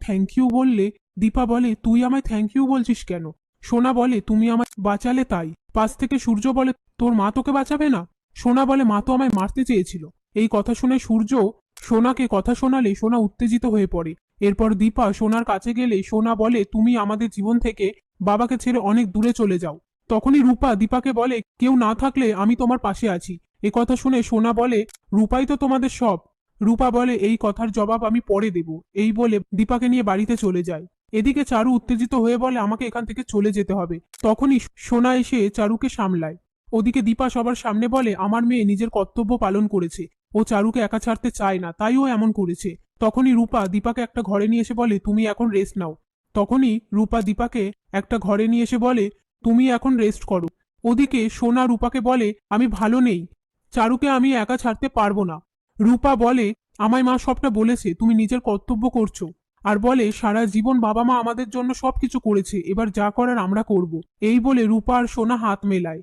Thank you বললে দীপা বলে, তুই আমায় থ্যাংক ইউ বলছিস কেন? সোনা বলে, তুমি আমায় বাঁচালে তাই। পাশ থেকে সূর্য বলে, তোর মা তোকে বাঁচাবে না? সোনা বলে, মা তো আমায় মারতে চেয়েছিল। এই কথা শুনে সূর্য সোনাকে কথা শোনালে সোনা উত্তেজিত হয়ে পড়ে। এরপর দীপা সোনার কাছে গেলে সোনা বলে, তুমি আমাদের জীবন থেকে বাবাকে ছেড়ে অনেক দূরে চলে যাও। তখনই রূপা দীপাকে বলে, কেউ না থাকলে আমি তোমার পাশে আছি। এ কথা শুনে সোনা বলে, রূপাই তো তোমাদের সব। রূপা বলে, এই কথার জবাব আমি পরে দেব। এই বলে দীপাকে নিয়ে বাড়িতে চলে যায়। এদিকে চারু উত্তেজিত হয়ে বলে, আমাকে এখান থেকে চলে যেতে হবে। তখনই সোনা এসে চারুকে সামলায়। ওদিকে দীপা সবার সামনে বলে, আমার মেয়ে নিজের কর্তব্য পালন করেছে। ও চারুকে একা ছাড়তে চায় না, তাই ও এমন করেছে। তখনই রূপা দীপাকে একটা ঘরে নিয়ে এসে বলে, তুমি এখন রেস্ট নাও। তখনই রূপা দীপাকে একটা ঘরে নিয়ে এসে বলে, তুমি এখন রেস্ট করো। ওদিকে সোনা রূপাকে বলে, আমি ভালো নেই, চারুকে আমি একা ছাড়তে পারবো না। রূপা বলে, আমায় মা সবটা বলেছে, তুমি নিজের কর্তব্য করছো। আর বলে, সারা জীবন বাবা মা আমাদের জন্য সবকিছু করেছে, এবার যা করার আমরা করব। এই বলে রূপা আর সোনা হাত মেলায়।